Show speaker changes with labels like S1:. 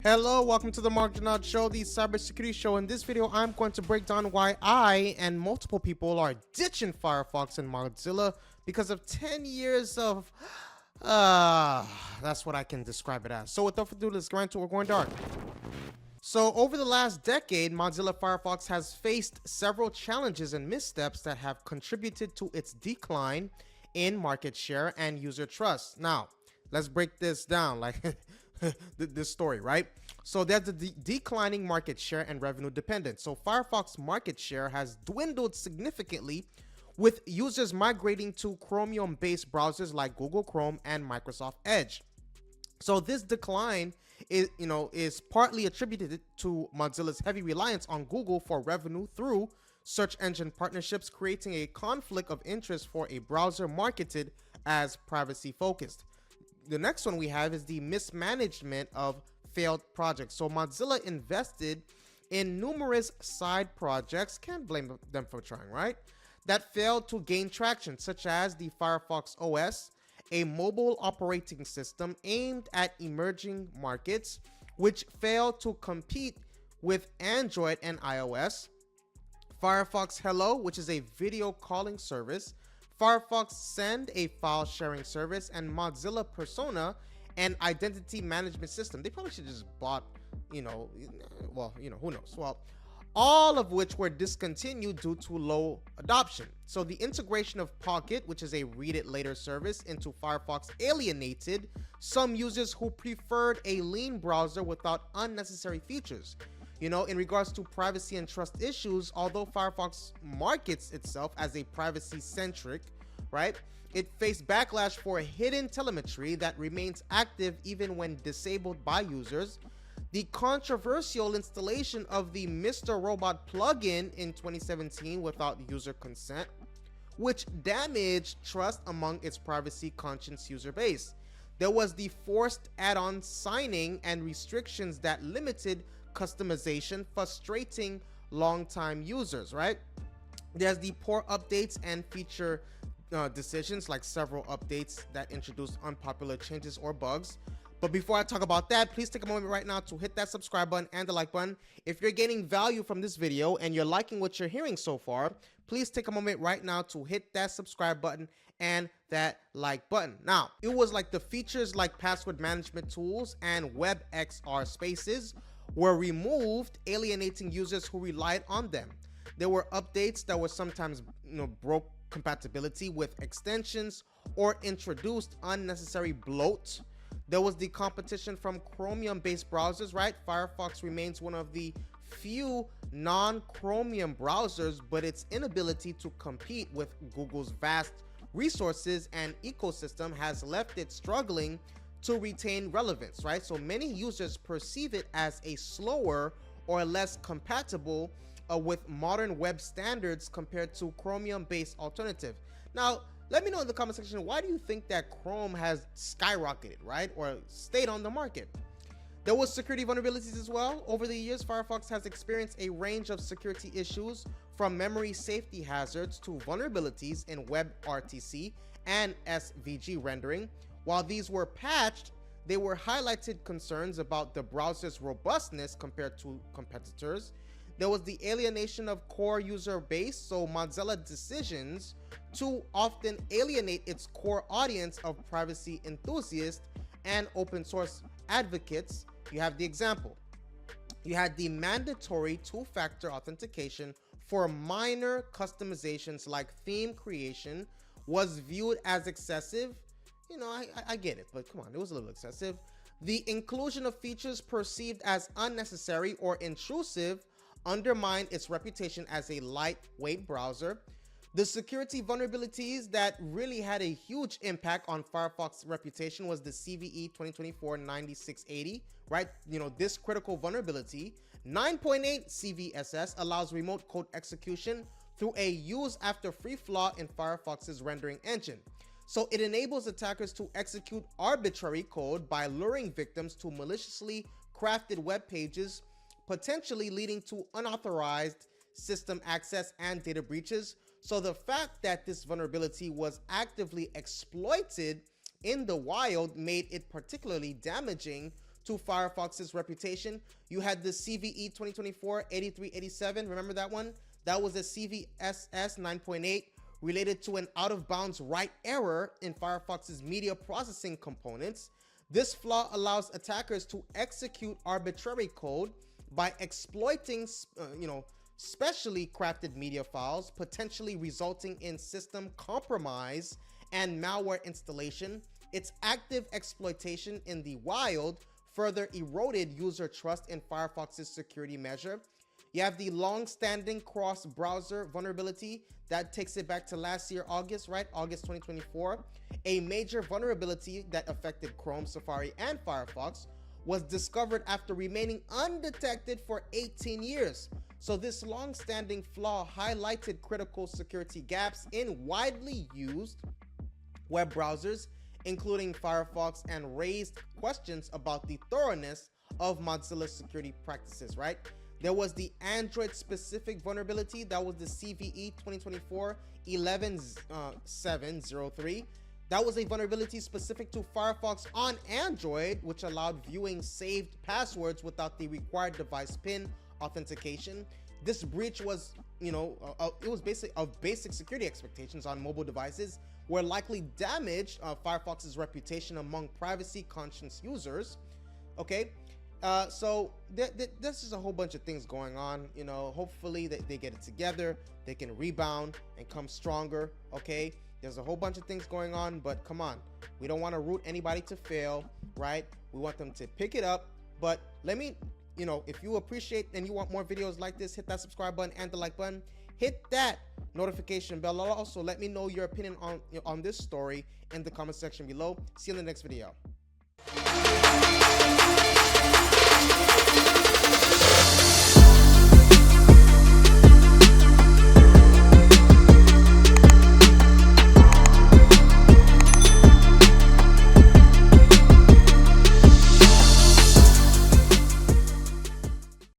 S1: Hello, welcome to the Marked Show, the cybersecurity show. In this video, I'm going to break down why I and multiple people are ditching Firefox and Mozilla because of 10 years of, that's what I can describe it as. So without further ado, let's go into it. We're going dark. So over the last decade, Mozilla Firefox has faced several challenges and missteps that have contributed to its decline in market share and user trust. Now, let's break this down like this story, right? So there's the declining market share and revenue dependence. So Firefox market share has dwindled significantly with users migrating to Chromium-based browsers like Google Chrome and Microsoft Edge. So this decline is partly attributed to Mozilla's heavy reliance on Google for revenue through search engine partnerships, creating a conflict of interest for a browser marketed as privacy focused. The next one we have is the mismanagement of failed projects. So Mozilla invested in numerous side projects, can't blame them for trying, right? That failed to gain traction, such as the Firefox OS, a mobile operating system aimed at emerging markets, which failed to compete with Android and iOS, Firefox Hello, which is a video calling service, Firefox Send, a file sharing service, and Mozilla Persona, an identity management system. They probably should just bought, who knows? Well, all of which were discontinued due to low adoption. So the integration of Pocket, which is a read it later service, into Firefox alienated some users who preferred a lean browser without unnecessary features. In regards to privacy and trust issues, although Firefox markets itself as a privacy-centric, right, it faced backlash for hidden telemetry that remains active even when disabled by users. The controversial installation of the Mr. Robot plugin in 2017 without user consent, which damaged trust among its privacy-conscious user base. There was the forced add-on signing and restrictions that limited customization, frustrating longtime users, right? There's the poor updates and feature decisions, like several updates that introduced unpopular changes or bugs. But before I talk about that, please take a moment right now to hit that subscribe button and the like button. If you're gaining value from this video and you're liking what you're hearing so far, please take a moment right now to hit that subscribe button and that like button. Now, it was like the features like password management tools and WebXR spaces were removed, alienating users who relied on them. There were updates that were sometimes broke compatibility with extensions or introduced unnecessary bloat. There was the competition from Chromium-based browsers, right? Firefox remains one of the few non-Chromium browsers, but its inability to compete with Google's vast resources and ecosystem has left it struggling to retain relevance, right? So many users perceive it as a slower or less compatible with modern web standards compared to Chromium-based alternative. Now, let me know in the comment section, why do you think that Chrome has skyrocketed, right? Or stayed on the market? There was security vulnerabilities as well. Over the years, Firefox has experienced a range of security issues, from memory safety hazards to vulnerabilities in WebRTC and SVG rendering. While these were patched, they were highlighted concerns about the browser's robustness compared to competitors. There was the alienation of core user base, so Mozilla decisions to often alienate its core audience of privacy enthusiasts and open source advocates. You have the example. You had the mandatory two-factor authentication for minor customizations like theme creation was viewed as excessive. I get it, but come on, it was a little excessive. The inclusion of features perceived as unnecessary or intrusive undermined its reputation as a lightweight browser. The security vulnerabilities that really had a huge impact on Firefox's reputation was the CVE 2024-9680, right? This critical vulnerability, 9.8 CVSS, allows remote code execution through a use after free flaw in Firefox's rendering engine. So it enables attackers to execute arbitrary code by luring victims to maliciously crafted web pages, potentially leading to unauthorized system access and data breaches. So the fact that this vulnerability was actively exploited in the wild made it particularly damaging to Firefox's reputation. You had the CVE 2024-8387. Remember that one? That was a CVSS 9.8 related to an out-of-bounds write error in Firefox's media processing components. This flaw allows attackers to execute arbitrary code by exploiting, specially crafted media files, potentially resulting in system compromise and malware installation. Its active exploitation in the wild further eroded user trust in Firefox's security measure. You have the long-standing cross-browser vulnerability that takes it back to last year, August 2024. A major vulnerability that affected Chrome, Safari, and Firefox was discovered after remaining undetected for 18 years. So this long-standing flaw highlighted critical security gaps in widely used web browsers, including Firefox, and raised questions about the thoroughness of Mozilla's security practices, right? There was the Android-specific vulnerability. That was the CVE 2024-11703. That was a vulnerability specific to Firefox on Android, which allowed viewing saved passwords without the required device PIN authentication. This breach was, it was basically of basic security expectations on mobile devices, where likely damaged Firefox's reputation among privacy-conscious users. Okay. So this is a whole bunch of things going on. Hopefully they get it together, they can rebound and come stronger. Okay, there's a whole bunch of things going on, but come on, we don't want to root anybody to fail, right? We want them to pick it up. But let me, if you appreciate and you want more videos like this, hit that subscribe button and the like button. Hit that notification bell. Also, let me know your opinion on this story in the comment section below. See you in the next video.